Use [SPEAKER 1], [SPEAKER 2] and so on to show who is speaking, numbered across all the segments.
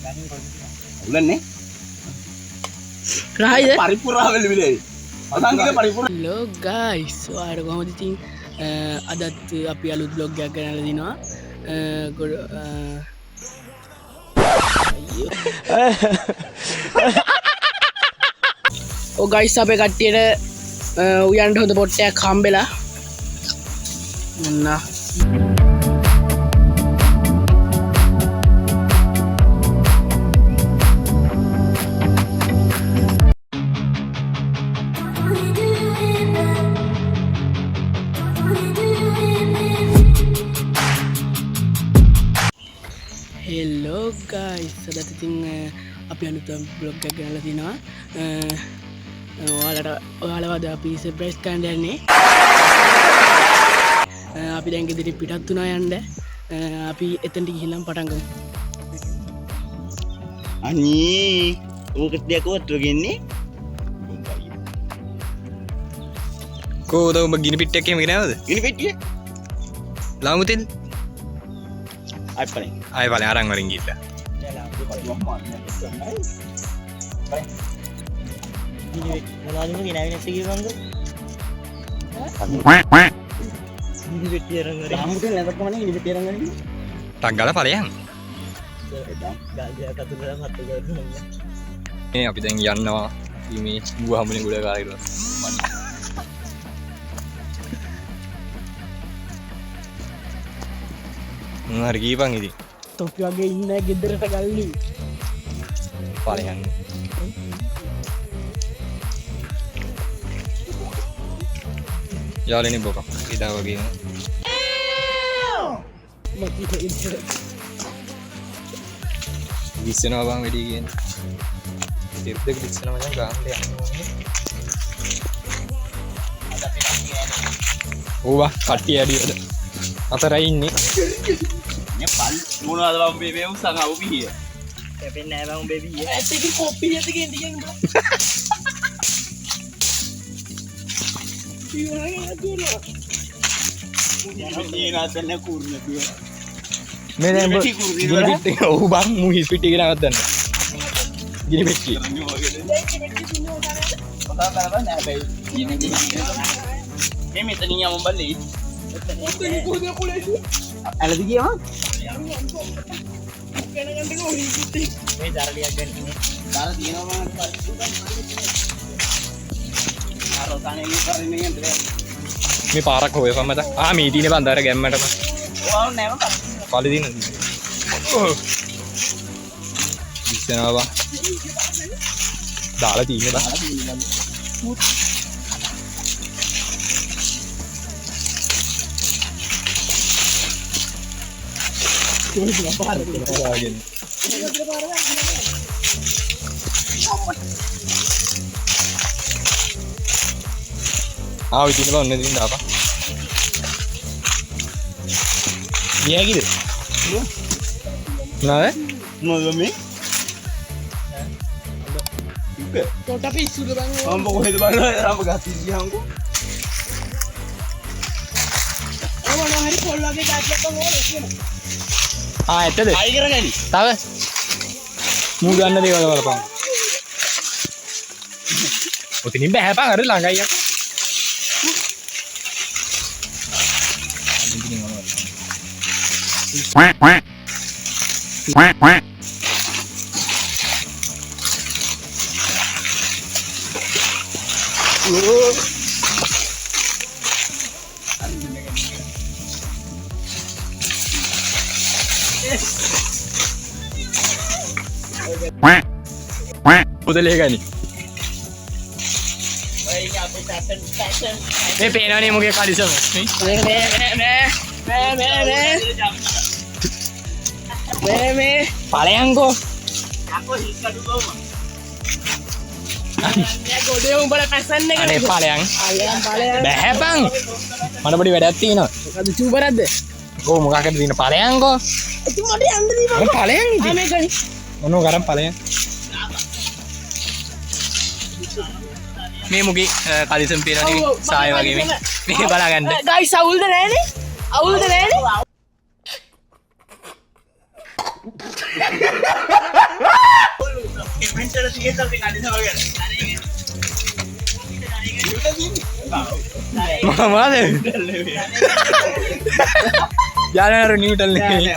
[SPEAKER 1] උලන්නේ
[SPEAKER 2] රායිද
[SPEAKER 1] පරිපූර්ණ වෙලි විලේ අසංගික පරිපූර්ණ
[SPEAKER 2] hello guys ඔයාලට කොහොමද ඉතින් අදත් අපි අලුත් vlog එකක් ගෙනල්ලා දිනවා ඔව් guys අපේ කට්ටියට උයන්ට හොඳ පොට්ටයක් හම්බෙලා මොන්න hello guys අදත් ඉතින් අපි අලුත් vlog එකක් ගෙනල්ලා තිනවා ඔයාලවද අපි සර්ප්‍රයිස් කරන්න යන්නේ අපි දැන් ගෙදර පිටත් වුණා යන්න අපි එතනට ගිහින් පටන් ගමු
[SPEAKER 1] අනී ඕක දෙයක් වතුර ගෙන්නේ
[SPEAKER 3] කෝද උඹ ගිනි පිට්ටියක් එහෙම ගෙනාවද
[SPEAKER 1] ගිනි පෙට්ටිය
[SPEAKER 3] ලාමුතින්
[SPEAKER 1] අයිපලෙන්
[SPEAKER 3] ආයෙ බලන්න අරන් වරින් ගිහිල්ලා
[SPEAKER 4] මොනවද ගෙනාවේ නැති කිව්වන්ද? ගිනි පෙට්ටිය අරන් වරින්
[SPEAKER 1] ආමුකේ නැතකමනේ ගිනි පෙට්ටිය අරන් ගන්නේ
[SPEAKER 3] ටක් ගාලා ඵලයන්
[SPEAKER 4] ගාල්දියා කතුලා මත් කරනවා.
[SPEAKER 3] මේ අපි දැන් යනවා මේ බුවහමුනේ ගොඩ කාලා හරි කීපන් ඉතින්
[SPEAKER 2] තොපි වගේ ඉන්න ගෙදරට ගල්ලි
[SPEAKER 3] ඵලයන් යාළුවනේ බොක ඉදා වගේ විශ්නවා බං වැඩි කියන්නේ ටිප් දෙක විශ්නවා මචං ගාන්න යනවා ඕවා කට්ටිය ඇඩියද අතරයි ඉන්නේ
[SPEAKER 1] මේ පල් මොනවද බම් මේ උසන් අවු පිහිය
[SPEAKER 4] කැපෙන්නේ නැහැ බං බේබී.
[SPEAKER 2] ඇත්තට කොපි එකක් ගෙන්දියන් බා
[SPEAKER 1] මේ නාතන කුරුන පිය
[SPEAKER 3] මේ දැන්
[SPEAKER 1] ගිනි පිට්ටි
[SPEAKER 3] ගිනි පිට්ටි ඔව් බං මු හිස් පිට්ටි ගෙනවත් දන්න ගිනි පිට්ටි
[SPEAKER 1] මේ මෙතනින් යමු බල්ලේ ඇලද ගියා
[SPEAKER 4] මේ දරලියක් ගන්න.
[SPEAKER 1] දාලා තියෙනවා මම අර තනේ ඉස්සරින් යන්නේ
[SPEAKER 3] මේ පාරක් හොයපන් මත මේ තියෙන බන්දාර ගැම්මටම
[SPEAKER 1] ඔයාව නෑම
[SPEAKER 3] පළි දින විශ්නවා බං දාලා තියෙන බං ඉතින් බං ඔන්න ඉතින් දාපන් ගියාගිද නෑ
[SPEAKER 1] මොකද මේ
[SPEAKER 2] තොට අපි ඉස්සුද බං
[SPEAKER 1] මම කොහෙද බලන්නේ මම ගස්සින් ගියාම්කෝ
[SPEAKER 2] මොන හරි පොල් වගේ ගැටයක් බං ඕනේ කියන
[SPEAKER 3] ඇත්තද
[SPEAKER 1] අයි කරගනි
[SPEAKER 3] තව මූ ගන්න දේවල් බලපන් ඔතනින් බෑපන් අර ළඟයි යක උදලේ ගනි මේ පේනවනේ මොකේ කලිසම මේ ඵලයන්කෝ
[SPEAKER 1] අකෝ හිස් කඩු බවම
[SPEAKER 2] ගොඩේ උඹලා පැසන්න එක
[SPEAKER 3] අනේ ඵලයන්
[SPEAKER 2] ඵලයන්
[SPEAKER 3] බෑපන් මට පොඩි වැඩක් තියෙනවා
[SPEAKER 2] මොකද චූබරද්ද
[SPEAKER 3] ඕ මොකක්ද තියෙන ඵලයන්කෝ
[SPEAKER 2] ඉතින් මට යන්න දී
[SPEAKER 3] මොන ඵලයන් ඉතින්
[SPEAKER 2] මේ ගනි
[SPEAKER 3] මොනෝ ගරම් ඵලයන් මේ මුගේ කලිසම් පේනවනේ සාය වගේ මේ බලා ගන්න
[SPEAKER 2] ගයිස් අවුල්ද නෑනේ අවුල්ද නෑනේ
[SPEAKER 1] මෙතන තියෙන අපි කඩිනවා වගේ.
[SPEAKER 3] මාමාද යාර නිව්ටන් නේ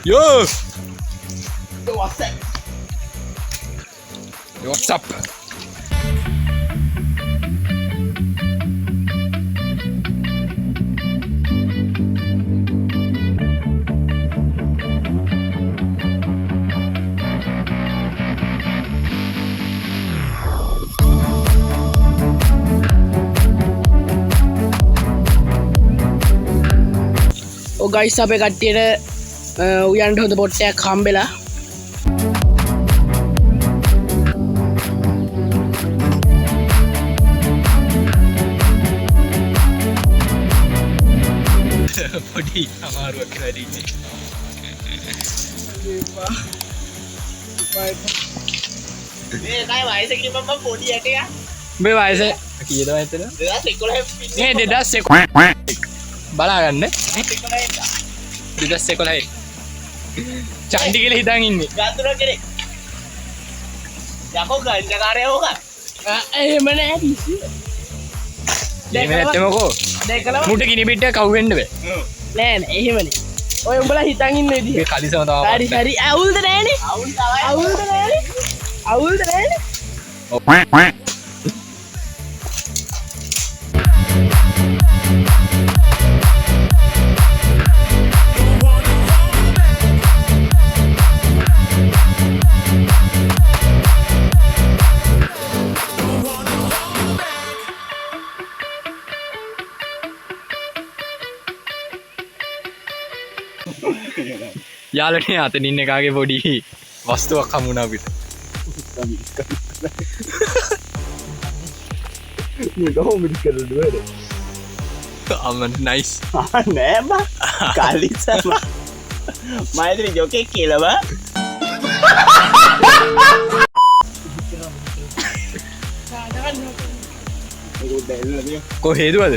[SPEAKER 3] yo what's up
[SPEAKER 2] ගයිස් අපේ කට්ටියට උයන්ට හොඳ පොට්ටයක් හම්බෙලා
[SPEAKER 3] පොඩි අමාරුවක් වැඩින්නේ
[SPEAKER 1] මේ කයි වයස කිව්වම මම පොඩි ඇටයක්.
[SPEAKER 3] මේ වයස කීයද වයසද
[SPEAKER 1] 2011
[SPEAKER 3] මේ 2011 බලාගන්න 2011 චන්ඩි කියලා හිතන් ඉන්නේ
[SPEAKER 1] ගාතුර කෙනෙක්. යකෝ ගංජකාරය ඕක.
[SPEAKER 2] එහෙම නෑ කිසි
[SPEAKER 3] එහෙම නැත්තමකෝ
[SPEAKER 2] දැකලා
[SPEAKER 3] මුට ගිනි පිට්ටයක් කවුවෙන්න බෑ
[SPEAKER 2] නෑ නෑ එහෙමනේ ඔය උඹලා හිතන් ඉන්න විදිහ
[SPEAKER 3] මේ කලිසම තව
[SPEAKER 2] හරි හරි අවුල්ද නෑනේ
[SPEAKER 1] අවුල් තමයි.
[SPEAKER 2] අවුල්ද නෑනේ අවුල්ද නෑනේ
[SPEAKER 3] යාලනේ අතන ඉන්න එකාගේ පොඩි වස්තුවක් හමුණා අපිට අමන් නයිස්
[SPEAKER 1] නෑ බා. කලිසම. මයිත්‍රි ජොකේ කියලා බා.
[SPEAKER 3] කො හේතුවද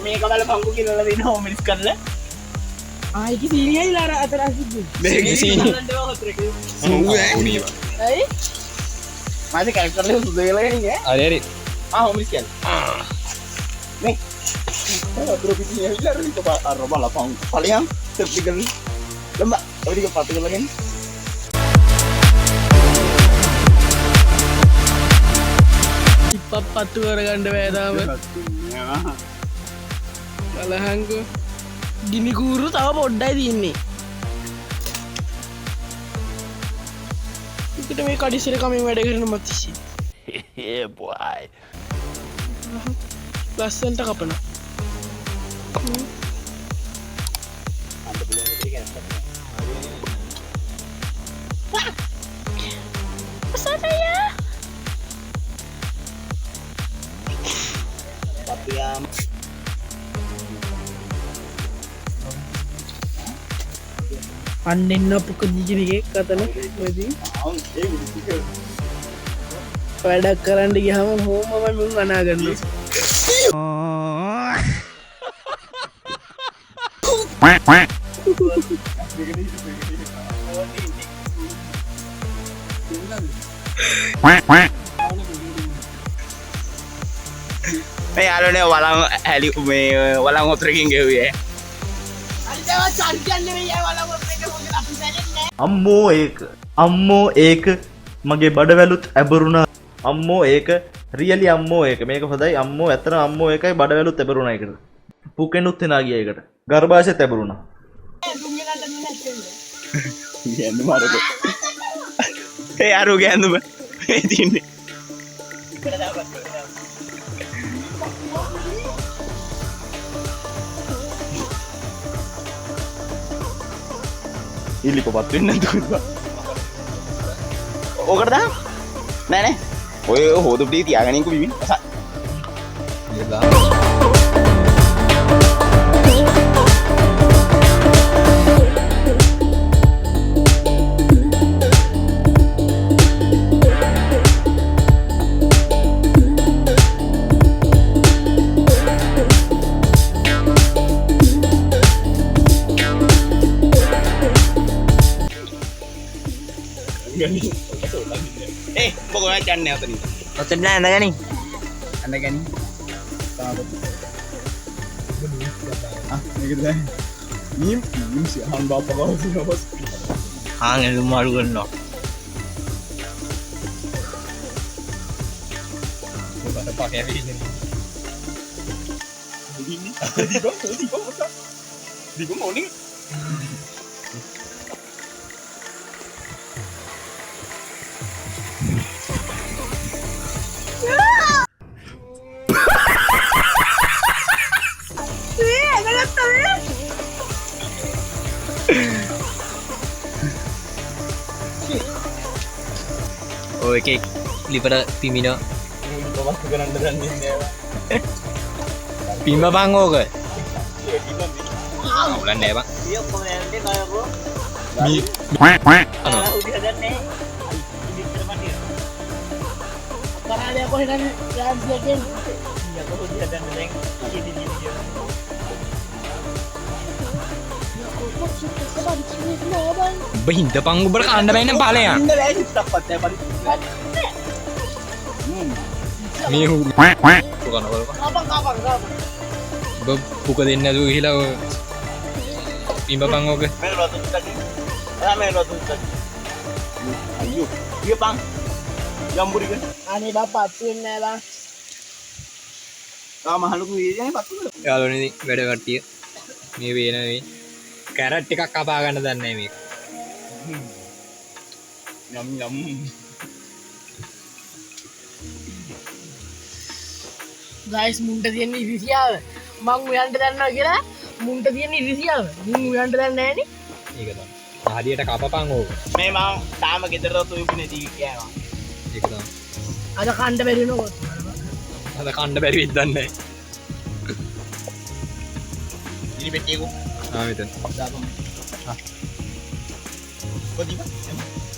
[SPEAKER 1] මේක බල පංගු කියලා දෙනවා මිනිස් කරලා.
[SPEAKER 2] ආයිකි සීනියයි ලාර අතර අසිද්දු
[SPEAKER 3] මේක සීනි
[SPEAKER 2] ඇයි
[SPEAKER 1] මාසේ කැරක්ටර් එක සුදු වෙලා ඉන්නේ.
[SPEAKER 3] හරි හරි
[SPEAKER 1] මිනිස් කියන්නේ. මේ අතර පිටින් ඇවිල්ලා අර බලපං ඵලයන් සෙප්ටිකල් ලම්බා ඔය ටික පත්තු කරලාගෙන
[SPEAKER 2] ඉප්පත් පත්තු කරගන්න බෑදාම බලහන්කෝ ගිනිකූරු තව පොඩ්ඩයි තියන්නේ එකට මේ කඩිසිර කමින් වැඩ කරන මතිසි ලස්සන්ට කපන අන්නෙන්න පුක දිජිනගේ කතන වැඩක් කරන්න ගහම හෝමම මුන් අනාගන්න
[SPEAKER 1] මේ යාළුවනේ වලං ඇලි මේ වලං ඔතරකින් ගෙව්වේ.
[SPEAKER 5] අම්මෝ ඒක මගේ බඩවැලුත් ඇබරුණා අම්මෝ ඒක රියලි අම්මෝ ඒක මේක හොඳයි අම්මෝ ඇත්තටම අම්මෝ ඒකයි බඩවැලුත් ඇබරුණා ඒකට පුකෙනුත් එනා ගියා ඒකට ගර්භාෂයත් ඇබරුණා
[SPEAKER 1] කියන්න මාරක ඒ අරු ගෑනුම මේ තින්නේ ඉලිපපත් වෙන්නේ නැතුව ඕකට දා නෑ නෑ ඔය හොද පිටි තියාගෙන ඉන්නකෝ බිමින් ගනි. මොකෝ ඔයා යන්නේ අතනින්.
[SPEAKER 4] ඔතන නෑ නගනි.
[SPEAKER 1] අන්න ගනි. තාමත්. මේකද මීම් සිහන් බාප්පා ගාව බස්.
[SPEAKER 4] ආන් මාරු කරනවා.
[SPEAKER 3] ඔබට පකේ වෙන්නේ.
[SPEAKER 1] Digo morning.
[SPEAKER 3] ඔය එකෙක් ලිපට පිමිනෝ
[SPEAKER 1] Pasti kan anda dan ini.
[SPEAKER 3] පිම්ම බං ඕක අවුලන් නෑ බං
[SPEAKER 4] Dia komentar kayak gua.
[SPEAKER 3] මී
[SPEAKER 4] Udah ada nih. Ini teman dia.
[SPEAKER 2] කරාද කොහෙ ගන්න රාජ්‍යයෙන්
[SPEAKER 4] Iya, kok udah ada nih. Ini dia.
[SPEAKER 3] උඹ හින්ද පං උඹට කණ්ඩ බැන්න පලයන්
[SPEAKER 1] Anda lah ini dapat ya pada.
[SPEAKER 3] මේ හු කනවල උඹ පුක දෙන්න ඇතු හිලා පිම්බ පං ඕක
[SPEAKER 1] Main waktu tadi. Main waktu tadi. Ayo, dia bang. Jambu kan.
[SPEAKER 2] අනේ බප්පත් වෙන්නේ නෑ
[SPEAKER 1] Ah mahal ku ini patu.
[SPEAKER 3] යාලුවනේ වැඩ කට්ටිය මේ වේන මේ කැරට් එකක් කපා ගන්න දන්නේ නැහැ මේක
[SPEAKER 1] Nyam nyam.
[SPEAKER 2] ගයිස් මුන්ට තියෙන ඉරිසියාව මං උයන්ට දන්නවා කියලා මුන්ට තියෙන ඉරිසියාව මුන් උයන්ට දන්නේ නෑනේ
[SPEAKER 3] ඒක තමයි හරියට කපපන් ඕක
[SPEAKER 1] Memang sama kita tuh ibu nih di kayak.
[SPEAKER 3] ඒක තමයි
[SPEAKER 2] අද කණ්ඩ බැරි වෙනකොට
[SPEAKER 3] අද කණ්ඩ බැරි වෙද්ද දන්නේ
[SPEAKER 1] Ini beti aku.
[SPEAKER 3] ආ මෙතන
[SPEAKER 1] Kau di mana?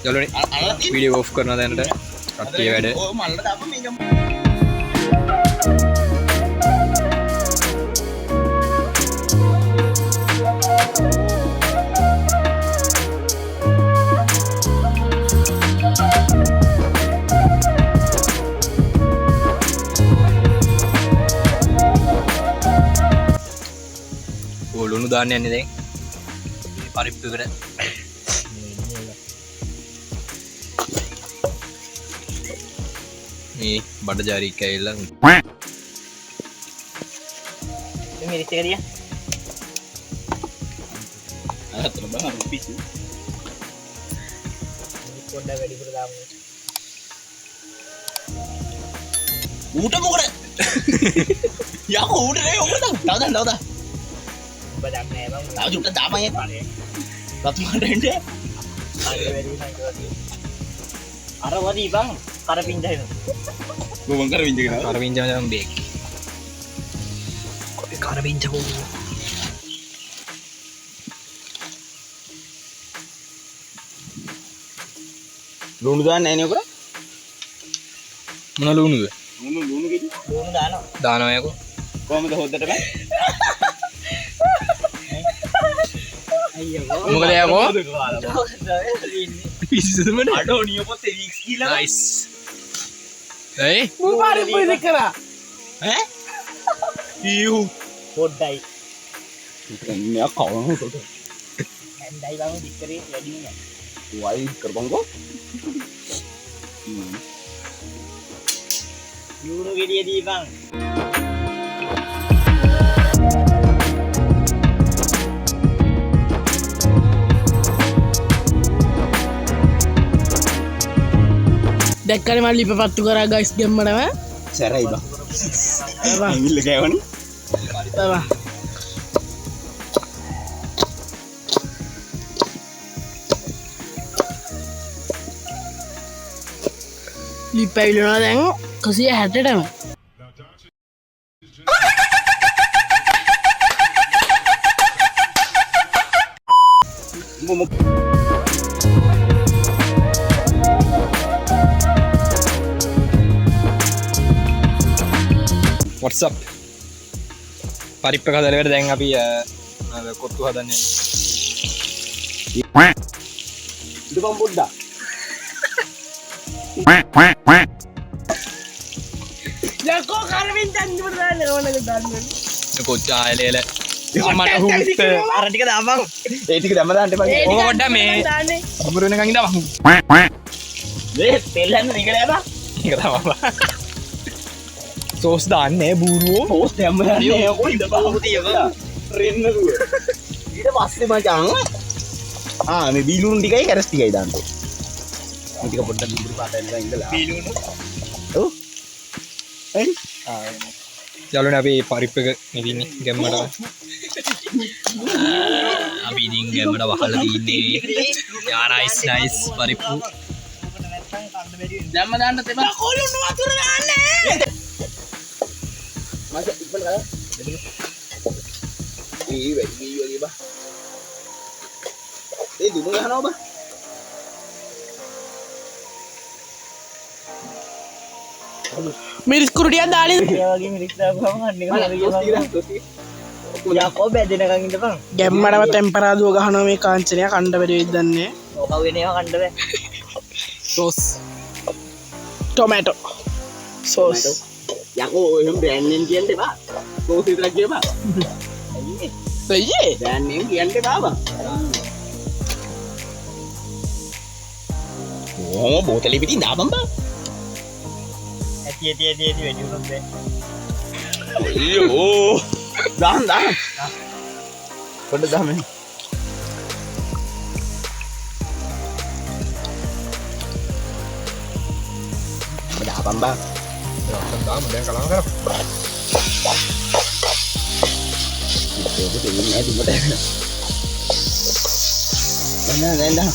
[SPEAKER 3] යාලුවනේ
[SPEAKER 1] Alat ini.
[SPEAKER 3] වීඩියෝ ඔෆ් කරනවා දැනට කට්ටිය වැඩ
[SPEAKER 1] Oh malah apa megang.
[SPEAKER 3] ලුණු දාන්න යන්නේ දැන් මේ පරිප්පුවකට මේ බඩ ජාරි කැවිලා
[SPEAKER 4] Ini miris dia.
[SPEAKER 1] Alat terbang rupis.
[SPEAKER 4] Koda wedi pertama.
[SPEAKER 1] Udah mau kena. Ya aku udah deh, tahu dah.
[SPEAKER 4] Badak nih bang.
[SPEAKER 1] Tahu juga tak apa ya. Satu ada ini.
[SPEAKER 4] Ayo wedi lagi. Ara wedi bang. Kara pindah itu.
[SPEAKER 1] Gue bangkar pinjam
[SPEAKER 3] කර පිංචම තමයි bake කොයි කර පිංචකෝ
[SPEAKER 1] Lunu dah ini apa?
[SPEAKER 3] මොන ලුණුද
[SPEAKER 1] Lunu gitu.
[SPEAKER 4] Dulu dah no.
[SPEAKER 3] දානවා යකෝ
[SPEAKER 1] Kau mau tahu tak?
[SPEAKER 4] Ayo.
[SPEAKER 3] මොකද යකෝ
[SPEAKER 4] Ini.
[SPEAKER 3] පිස්සුද මනේ
[SPEAKER 1] Aduh, ni apa tadi skill lah.
[SPEAKER 3] Nice ඒ
[SPEAKER 2] මුන් පරිප්පු ඉදි කරා
[SPEAKER 1] Eh? Iu.
[SPEAKER 4] Kodai.
[SPEAKER 1] Ini aku kau.
[SPEAKER 4] Andai bang dikeri jadinya.
[SPEAKER 1] Wai gerbang kau.
[SPEAKER 4] Dulu dia di bang.
[SPEAKER 2] දැක්කනේ මම ලිප පත්තු කරා ගයිස් ගෙම්මඩම
[SPEAKER 1] Cerai bang.
[SPEAKER 2] බා
[SPEAKER 1] Ini kayak mana?
[SPEAKER 2] බා ලිප් ඇවිලනවා දැන් 160ටම
[SPEAKER 3] what's up පරිප්ප කදලකට දැන් අපි කොත්තු හදන්නේ
[SPEAKER 1] Itu bang Buddha.
[SPEAKER 2] යකෝ කරමින් තන්දිමට දාන්න ඕනක දාන්න.
[SPEAKER 3] කොච්චායලේල මට හුට
[SPEAKER 4] අර ටික දාපන්.
[SPEAKER 1] ඒ ටික දැම්ම දාන්න එපා.
[SPEAKER 3] ඕක පොඩ්ඩක් මේ
[SPEAKER 2] දාන්නේ.
[SPEAKER 3] අමුරුවෙනකන් ඉඳපන්.
[SPEAKER 4] මේ තෙල් හැන්න නිකල යපන්.
[SPEAKER 3] ඒක තමයි. සෝස් දාන්නේ බූරුවෝ.
[SPEAKER 1] පෝස් දැම්ම දාන්න. ඔය ඉඳපන්.
[SPEAKER 4] තියපන්.
[SPEAKER 1] රෙන්න දුව. ඊට පස්සේ මචං මේ බීලුණු ටිකයි කැරස් ටිකයි දාන්න. මේ ටික පොඩ්ඩක් බීලුණු පාට වෙනකන් ඉඳලා.
[SPEAKER 4] බීලුණු.
[SPEAKER 1] ඔව්. හරි.
[SPEAKER 3] යාළුවනේ අපි පරිප් එක නෙදින්නේ ගැම්මට. අපි ඉතින් ගැම්මට වහලා තින්නේ. යා නයිස් පරිප්පු.
[SPEAKER 4] දැම්ම දාන්න තෙපා.
[SPEAKER 2] කොළුණු වතුර දාන්නේ.
[SPEAKER 1] මචං ඉක්මන කරා. ඒ වෙයි වගේ බා. ඒ දුම ගහනවා බා.
[SPEAKER 2] මිරිස් කුරුටියක් දාන්නේ.
[SPEAKER 4] ඒ වගේ මිරිස් දාපුවම අන්න එක හරියට. යකෝ බැදෙනකන් ඉඳපන්.
[SPEAKER 2] ගැම්මඩම ටෙම්පරාදුව ගහනවා මේ කාංචනය කණ්ඩ වැඩ වෙයිද දන්නේ.
[SPEAKER 4] ඕක වෙන ඒවා කන්න බෑ.
[SPEAKER 2] සෝස්. ටොමැටෝ. සෝස්.
[SPEAKER 1] යකෝ එහෙම බ්‍රෑන්ඩ් නෙම් කියන්න එපා. පෝස් විතරක් කියපන්.
[SPEAKER 2] අයියේ.
[SPEAKER 1] බ්‍රෑන්ඩ් නෙම් කියන්න එපා බං. ඕ බෝතලෙ පිටින් දාපන් බං.
[SPEAKER 4] ඇටි වැඩි වුණොත් බෑ.
[SPEAKER 1] අයියෝ. දාන්න. පොඩ්ඩක් දාන්න. දාපන් බං.
[SPEAKER 3] දාමු දැන් කලවම් කරමු.
[SPEAKER 1] ඒක දෙන්නේ නෑ දුමට. දැන් ඈ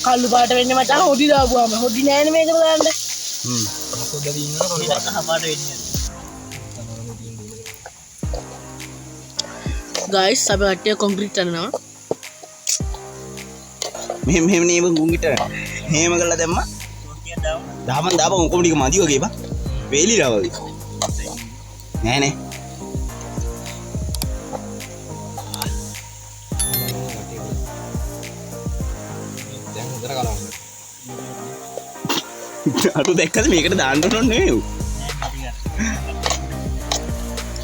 [SPEAKER 2] කල්ලු පාට වෙන්නේ මචං හොදි දාපුවාම හොදි නෑනේ මේක දාන්න.
[SPEAKER 3] පොඩ්ඩක් ඉන්නකොට
[SPEAKER 4] මේක හපාට වෙන්නේ.
[SPEAKER 2] ගයිස් අපි කට්ටිය කොන්ක්‍රීට් කරනවා.
[SPEAKER 1] මෙහෙම නේ බං ගුංගිට. හේම කරලා දැම්මා.
[SPEAKER 4] ටිකක් දාමු.
[SPEAKER 1] දාපන් ඔක්කොම ටික මදි වගේ බං. වේලිලා වගේ. නෑ.
[SPEAKER 3] දැන් හොඳට කලවම් කරමු.
[SPEAKER 1] අර දැක්කද මේකට දාන්න ඕනේ නෙවෙයි.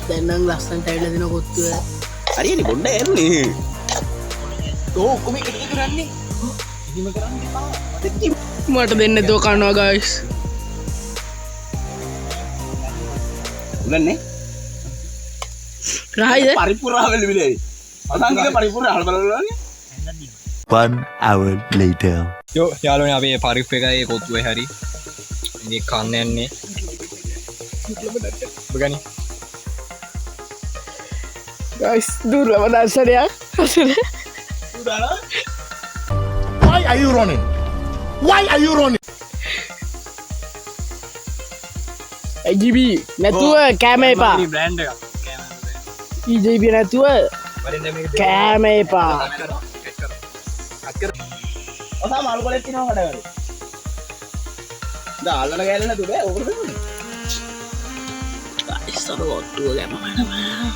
[SPEAKER 2] දැන් නම් ලස්සනට ඇවිල්ලා දෙන කොත්තුව.
[SPEAKER 1] හරියනේ පොඩ්ඩක් ඇරුනේ.
[SPEAKER 3] ඔක්කොම එකට කරන්නේ.
[SPEAKER 1] ඉතිම කරන්න එපා.
[SPEAKER 2] මට දෙන්න දෝ කනවා ගයිස්.
[SPEAKER 1] උගන්නේ
[SPEAKER 2] රහයිද?
[SPEAKER 1] පරිපූර්ණවල විලේ. අසංගික පරිපූර්ණ බලන්නේ.
[SPEAKER 6] 1 hour later.
[SPEAKER 3] යෝ යාළුවනේ අපි පරිප් එකයි කොත්තුවේ හරි ඉතින් කන්න යන්නේ. බගනි.
[SPEAKER 2] ගයිස් දුර්ලභ දර්ශනයක්.
[SPEAKER 6] Why are you running? Why are you running?
[SPEAKER 2] EJB නැතුව කෑම එපා.
[SPEAKER 3] බ්‍රෑන්ඩ් එකක්.
[SPEAKER 2] EJB නැතුව
[SPEAKER 3] වරින් දැන් මේක
[SPEAKER 2] කෑම එපා.
[SPEAKER 1] ඔසා මාළු කොලෙත් තියනවා කඩවල. දාල්ලන ගෑල්ල නැතුව බෑ ඕකට දෙන්නේ.
[SPEAKER 2] ගයිස් අර ඔට්ටුව ගැම වෙනවා.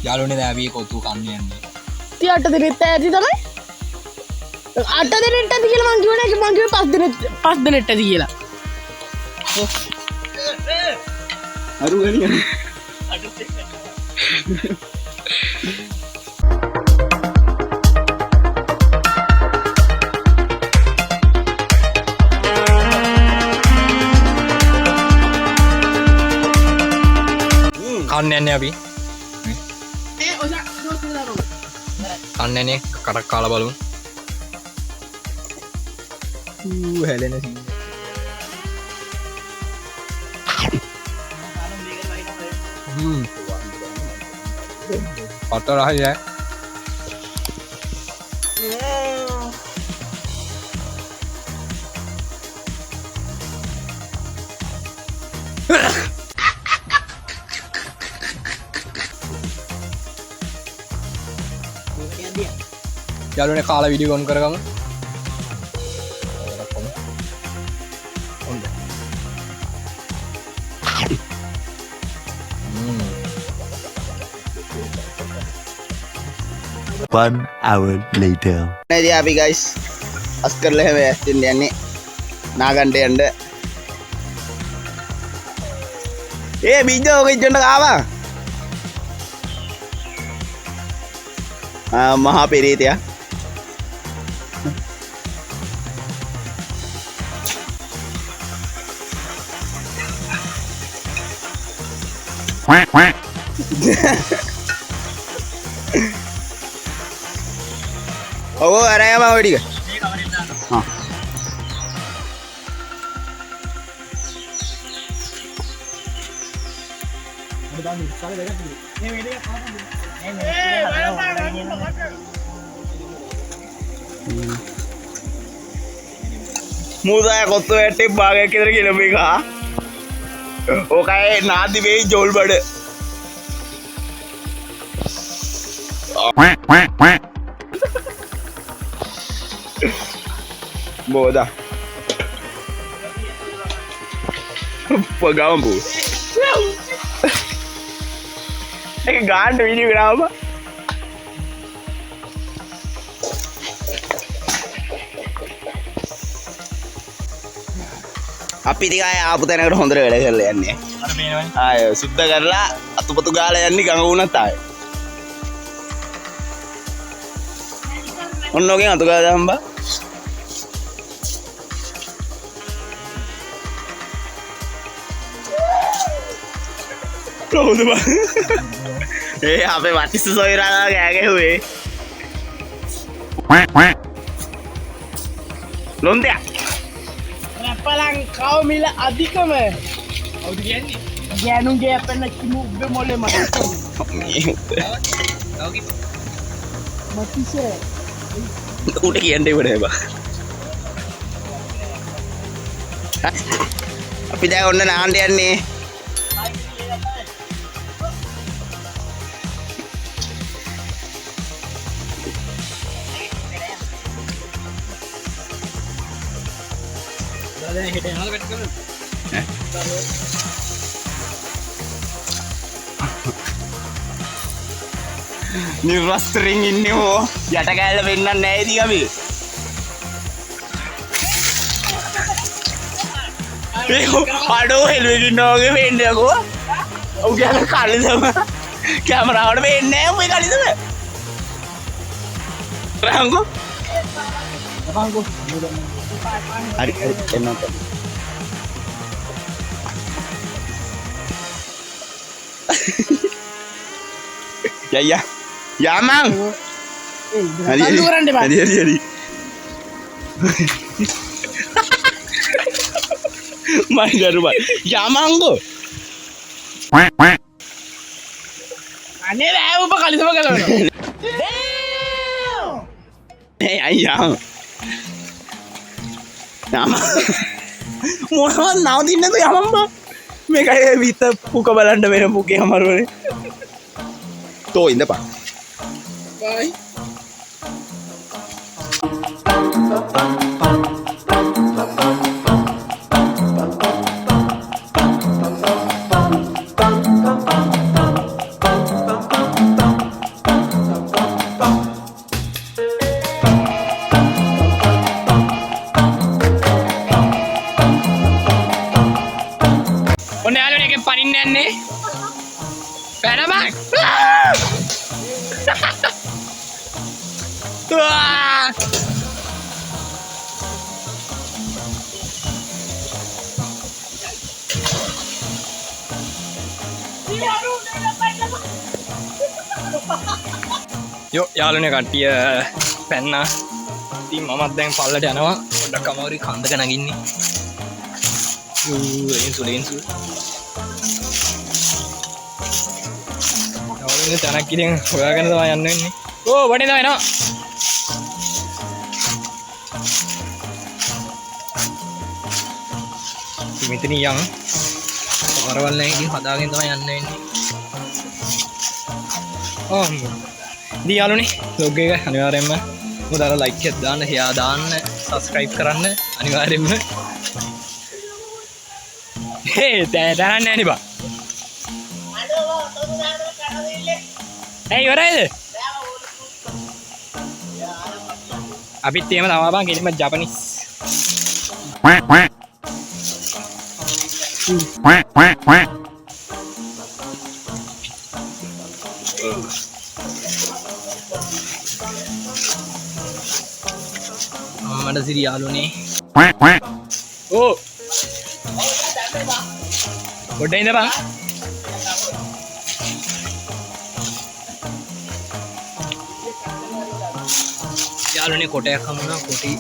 [SPEAKER 3] යාළුවනේ දැන් අපි කොත්තු කන්න යන්නේ.
[SPEAKER 2] 38 දිනෙත් ඇති තමයි. 8 දිනෙත් ඇති කියලා මං කිව්වනේ මං කිව්වේ 5 දිනෙත් ඇති කියලා.
[SPEAKER 1] අරු ගනියන.
[SPEAKER 3] කන්න යන්නේ අපි.
[SPEAKER 2] ඔසා දොස්තර දානවා.
[SPEAKER 3] කන්න යන්නේ කටක් කාලා බලමු. හැලෙන සීන්. පත රහයි ඈ. යාළුවනේ කාලා වීඩියෝ ඔන් කරගමු.
[SPEAKER 6] 1 hour later.
[SPEAKER 1] නේද අපි guys අස් කරලා හැම ඇස්තින් යන්නේ නාගන්ට යන්න බීජ ඔක ඉන්න ආවා මහා පෙරේතයා
[SPEAKER 6] Quack quack.
[SPEAKER 1] ඔව් අරයම ඔය ටික මුදා කොත්තු වැටේ භාගයක් විතර කිලෝමීටර් ඕකයි නාදි වෙයි ජෝල් බඩ
[SPEAKER 6] Quack quack quack.
[SPEAKER 1] බෝදා පගාවම් බෝ ඒක ගාන්න වීඩියෝ කරාම අපි ටික ආය ආපු තැනකට හොඳට වැඩ කරලා යන්නේ ආය සුද්ධ කරලා අතුපතු ගාලා යන්නේ ගඟ වුණත් ආය ඔන්න ඔගෙන් අතු ගාලා දාම්බා කොහොමද බං අපේ වටිස්ස සොයරාලා ගෑ ගැහුවේ
[SPEAKER 6] Quack quack.
[SPEAKER 1] ලොන්දයා
[SPEAKER 2] රැපලන් කවමිල අධිකම ගෑනුන්ගේ අපන්න කිමු උබ මොලේ මතිස
[SPEAKER 1] උට කියන්න ඉවර බා අපි දැන් ඔන්න නාන්න යන්නේ නිර්වස්තරෙන් ඉන්නේ හෝ යට කෑල්ල වෙන්නත් නැහැ ඉතින් අපි අඩෝ හෙල්වෙකින් වගේ වෙන්නේ යකෝ ඔව් කියන කලිසම කැමරාවට වෙන්නේ නැහැ ඔය කලිසම රංගෝ හරි එන්නත් යයියා යාමං හරි හරි මයි දරුවා යාමංගෝ
[SPEAKER 6] Quack quack.
[SPEAKER 2] අනේ වැෑ උඹ කලිසම කරනවා
[SPEAKER 1] අයියා යාම මොනවද නවතින්නද යමම්බා මේකයි විත පුක බලන්න වෙන පුකේ අමාරුනේ තෝ ඉඳපන්
[SPEAKER 2] බයි
[SPEAKER 3] ඔන්න යාළුවනේ එකෙන් පනින්න යන්නේ පැනමක් යෝ යාළුවනේ කට්ටිය පැන්නා ඉතින් මමත් දැන් පල්ලට යනවා පොඩ්ඩක් අමාරුයි කන්දක නගින්නේ ලේන්සු යාළුවනේ තැනක් ඉතින් හොයාගෙන තමයි යන්න වෙන්නේ ඕ වඩේ තමයි එනවා මෙතන යන් පාරවල් නැහැ ඉතින් හදාගෙන තමයි යන්න වෙන්නේ දී යාළුවනේ vlog එක අනිවාර්යෙන්ම උදාලා like එකක් දාන්න ෂෙයා දාන්න subscribe කරන්න අනිවාර්යෙන්ම තරන්න නේ බා ඇයි ඉවරයිද අපිත් එහෙම තමයි බං කෙලිම Japanese.
[SPEAKER 6] Quack, quack. Quack, quack, quack.
[SPEAKER 3] මට සිරි යාළුවනේ.
[SPEAKER 6] Quack, quack.
[SPEAKER 3] ඕ පොඩ්ඩක් ඉඳපන්. යාළුවනේ කොටයක් හමුණා කොටි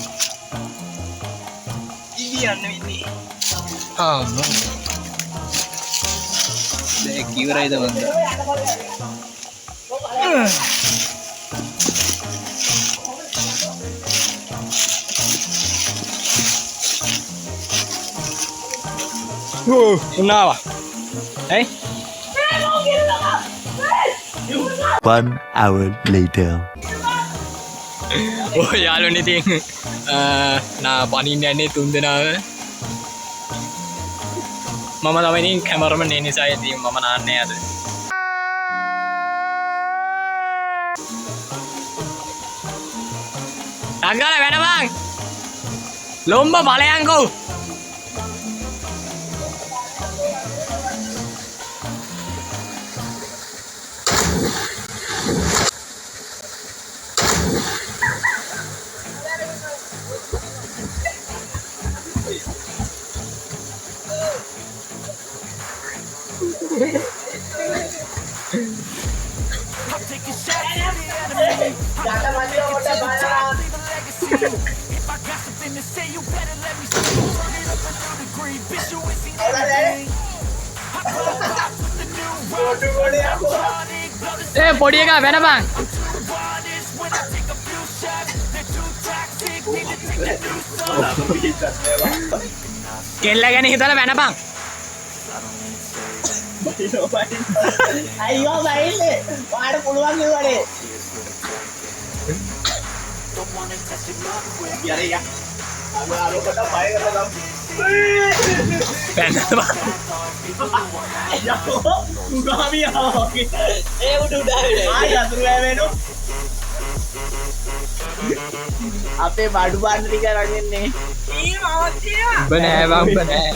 [SPEAKER 3] ඉලියන්න වෙන්නේ. දැන් කිවරයිද වන්ද? උනාවා. ඇයි?
[SPEAKER 7] 1 hour later.
[SPEAKER 3] ඔය යාළුවනේ ඉතින් නා පනින්න යන්නේ 3 දෙනාම. මම තමයි ඉතින් කැමරාමන් ඒ නිසා ඉතින් මම නාන්නේ අද. අංගල වෙනවන්. ලොම්බ බලයන්කෝ. පොඩි එකා වෙනවන්. කෙල්ල ගැන හිතලා වෙනපන්.
[SPEAKER 1] අයියෝ බයින්නේ වාට පුළුවන් නෙවනේ යරියා අරකට බය කරලා
[SPEAKER 3] වෙනපන්.
[SPEAKER 1] අයියෝ උගාමියා ඒ උඩ උඩ ආයි අතුරු වෙනු අපේ බඩු බාන්න ටික රගෙන්නේ ඊ මාත්‍යා
[SPEAKER 3] උඹ නෑ බං උඹ නෑ.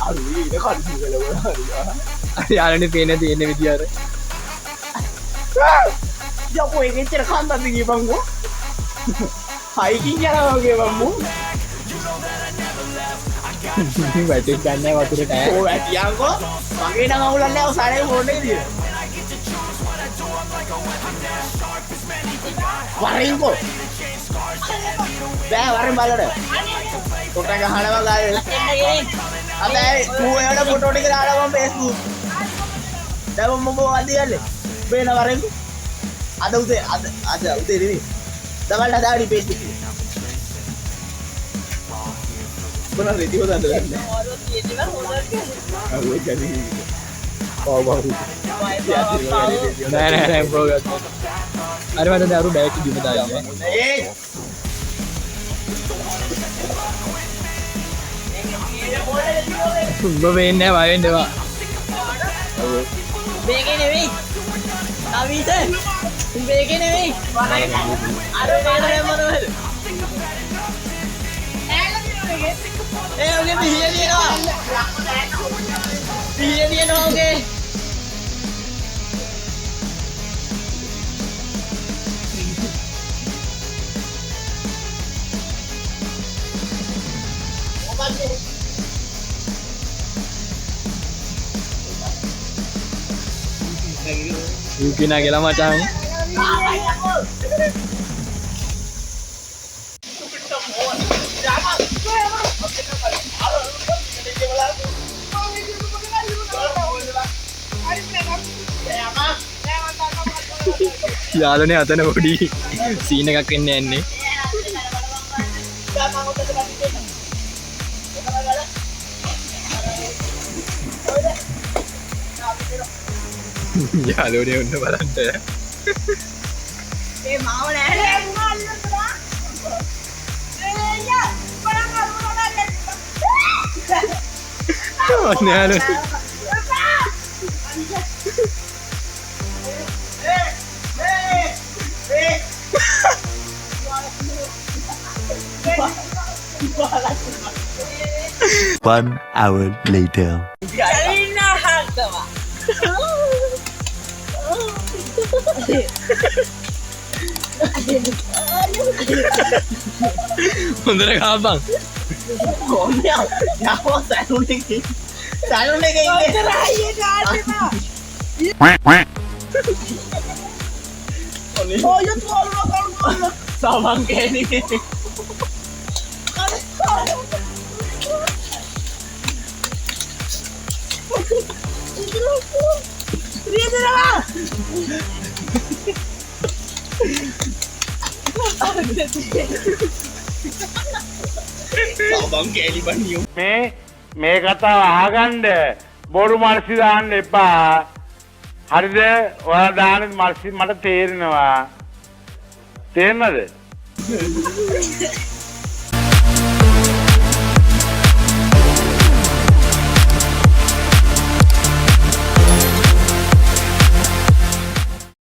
[SPEAKER 1] අරු ඊට කඩු ගලවලා
[SPEAKER 3] යාළුවනේ පේන තියෙන විදිය අර.
[SPEAKER 1] යකෝ ඒකෙච්චර කන්දක් දිගේ බංගෝ හයිකින් යනවා වගේ බම්මු
[SPEAKER 3] වැටෙක් ගන්න වතුරට ඈ.
[SPEAKER 1] ඕ ඇටියන්කෝ මගේ නම් අවුලක් නෑ ඔසාරේ ෆෝන් එකේ දින වරින්කෝ බෑ වරින් බලන්න කොට ගහනවා ගාවේ අබේ ඌ එකට ෆොටෝ ටික දාලා මම Facebook දැන් මම මොකද යන්නේ බේන වරින් අද උදේ නෙවෙයි දවල් හදාගනි Facebook එකේ මොනවා රෙදි හොදන්න ගන්න ඔය කියන්නේ
[SPEAKER 3] නෑ බ්‍රෝ ගත්තා. අර මට දරු බෑක් දිම දාන්නේ.
[SPEAKER 1] ඒ
[SPEAKER 3] උඹ වෙන්නේ නැහැ වයෙන්න එපා.
[SPEAKER 2] මේකේ නෙවෙයි. අවිත. මේකේ නෙවෙයි. අර මේකේ මොනවද? ඒ ඔගේ පිහිය දිනවා. පිහිය දිනවා ඔගේ.
[SPEAKER 3] යුකිනා කියලා මචං. යාළුවනේ අතන පොඩි සීන් එකක් එන්න යන්නේ. යාළුවනේ ඔන්න බලන්න.
[SPEAKER 2] ඒ මාව නෑ.
[SPEAKER 3] ඔන්න යාළුවනේ.
[SPEAKER 7] 1 hour later.
[SPEAKER 3] හොඳට කාපන්
[SPEAKER 1] කොහොමද? යාව සැලුන් එකේ. සැලුන් එකේ ඉන්නේ. සමන් කෑනේ.
[SPEAKER 8] මේ කතාව අහගන්න බොරු මර්සි දාන්න එපා. හරිද? ඔයාලා දාන මර්සි මට තේරෙනවා. තේරෙනවද?